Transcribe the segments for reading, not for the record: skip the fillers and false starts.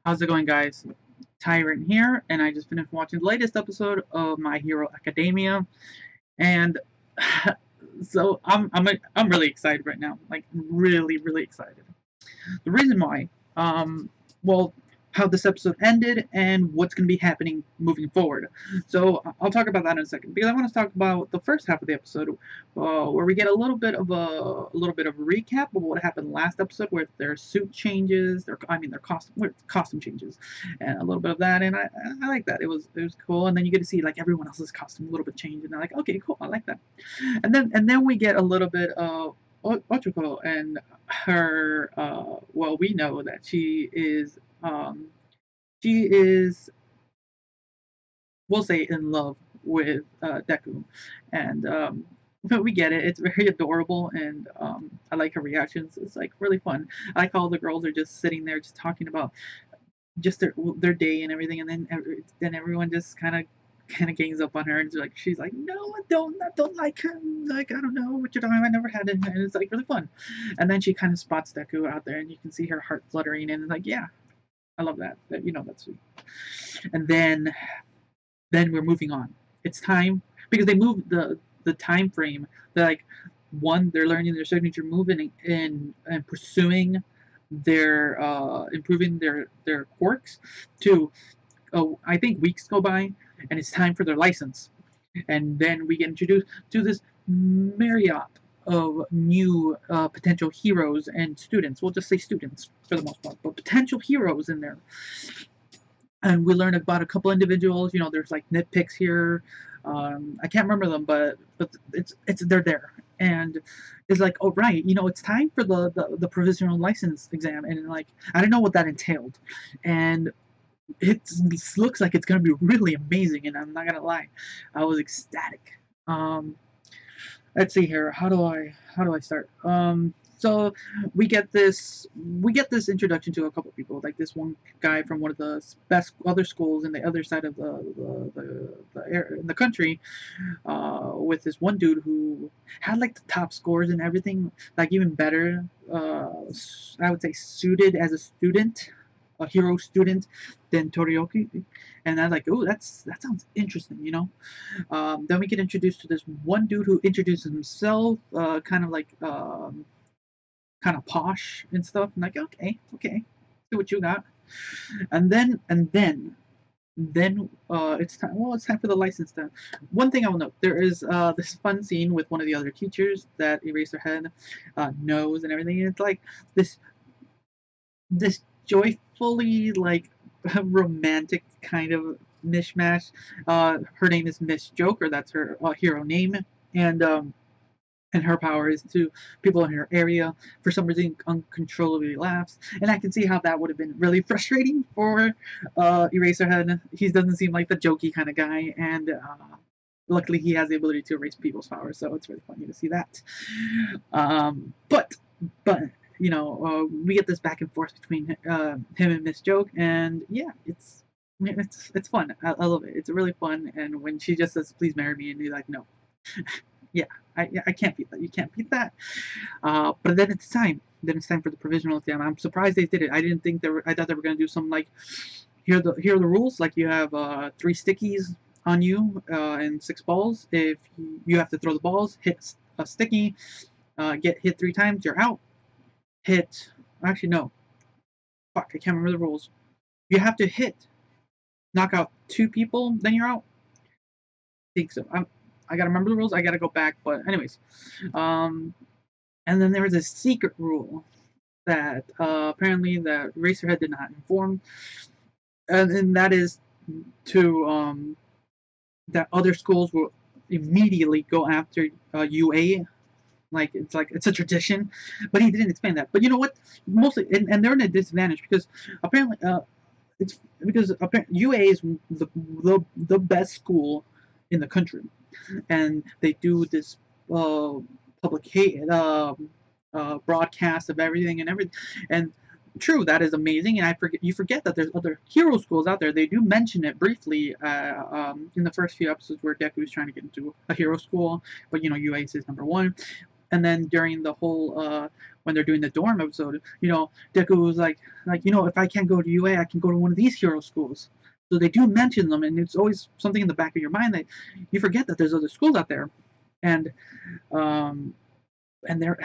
How's it going, guys? Tyrant here, and I just finished watching the latest episode of My Hero Academia, and I'm really excited right now, like really excited. The reason why, um, well, how this episode ended and what's going to be happening moving forward. So I'll talk about that in a second because I want to talk about the first half of the episode, where we get a little bit of a recap of what happened last episode, where their suit changes, their costume changes, and a little bit of that. And I like that. It was cool. And then you get to see like everyone else's costume a little bit change, and they're like, okay, cool, I like that. And then we get a little bit of Ochako and her. Well, we know that she is, we'll say, in love with Deku, and but we get it. It's very adorable, and I like her reactions. It's like really fun. I like how the girls are just sitting there, just talking about just their day and everything, and then everyone just kind of gangs up on her, and she's like, no, I don't like him. Like, I don't know what you're talking about. I never had it, and it's like really fun. And then she kind of spots Deku out there, and you can see her heart fluttering, and it's like, yeah, I love that. That's sweet. And then we're moving on. It's time because they moved the time frame. They're like, one, they're learning their signature move and pursuing their improving their quirks. Two, oh, I think weeks go by, and it's time for their license. And then we get introduced to this myriad of new potential heroes and students. We'll just say students for the most part, but potential heroes in there. And we learn about a couple individuals. There's like nitpicks here. I can't remember them, but it's they're there, and it's like, oh right, it's time for the provisional license exam, and like I don't know what that entailed, and it looks like it's gonna be really amazing, and I'm not gonna lie, I was ecstatic. Um, let's see here. How do I start? So we get this introduction to a couple of people, like this one guy from one of the best other schools in the other side of in the country, with this one dude who had like the top scores and everything, like even better. I would say suited as a student, a hero student, than Torioki, and I was like, oh, that sounds interesting. Then we get introduced to this one dude who introduces himself, kind of posh and stuff. I'm like, okay, okay, see what you got. And then it's time. Well, it's time for the license test. One thing I will note: there is this fun scene with one of the other teachers that Eraserhead knows and everything. And it's like this joyfully like romantic kind of mishmash. Her name is Miss Joker. That's her hero name, and and her power is to people in her area for some reason uncontrollably laughs, and I can see how that would have been really frustrating for Eraserhead. He doesn't seem like the jokey kind of guy, and luckily he has the ability to erase people's powers, so it's really funny to see that. But we get this back and forth between him and Miss Joke, and yeah, it's fun. I love it. It's really fun, and when she just says, "Please marry me," and he's like, "No." Yeah, I can't beat that. You can't beat that. But then it's time. Then it's time for the provisional exam. I'm surprised they did it. I didn't think they were. I thought they were gonna do something like, here are the rules. Like you have 3 stickies on you and 6 balls. If you have to throw the balls, hit a sticky, get hit 3 times, you're out. Hit. Actually, no. Fuck, I can't remember the rules. You have to knock out 2 people, then you're out. I think so. I gotta remember the rules. I gotta go back. But anyways, um, and then there was a secret rule that apparently that Racerhead did not inform, and that is to that other schools will immediately go after UA. Like it's a tradition, but he didn't explain that. But you know what? Mostly, and they're in a disadvantage because apparently it's because apparently UA is the best school in the country, and they do this uh, broadcast of everything. And true, that is amazing. And you forget that there's other hero schools out there. They do mention it briefly in the first few episodes where Deku is trying to get into a hero school, but UA is number one. And then during the whole when they're doing the dorm episode, Deku was like if I can't go to UA, I can go to one of these hero schools. So they do mention them, and it's always something in the back of your mind that you forget that there's other schools out there, and um, they're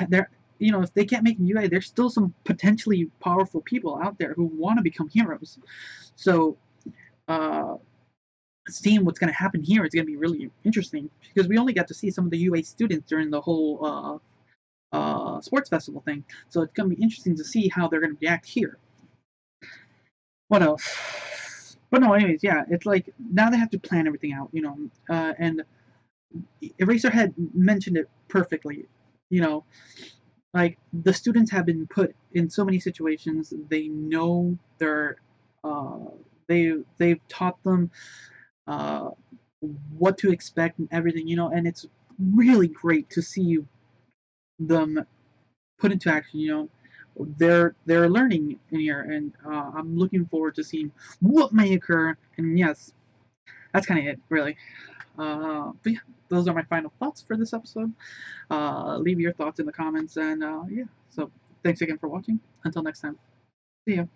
if they can't make UA, there's still some potentially powerful people out there who want to become heroes. So uh, seeing what's going to happen here is going to be really interesting because we only got to see some of the UA students during the whole sports festival thing. So it's going to be interesting to see how they're going to react here. What else? But no, anyways, yeah, it's like now they have to plan everything out, and Eraserhead mentioned it perfectly. You know, like the students have been put in so many situations. They know uh, they've taught them uh, what to expect and everything, and it's really great to see them put into action. They're learning in here, and I'm looking forward to seeing what may occur. And yes, that's kind of it, really. But yeah, those are my final thoughts for this episode. Leave your thoughts in the comments, and yeah. So thanks again for watching. Until next time, see ya.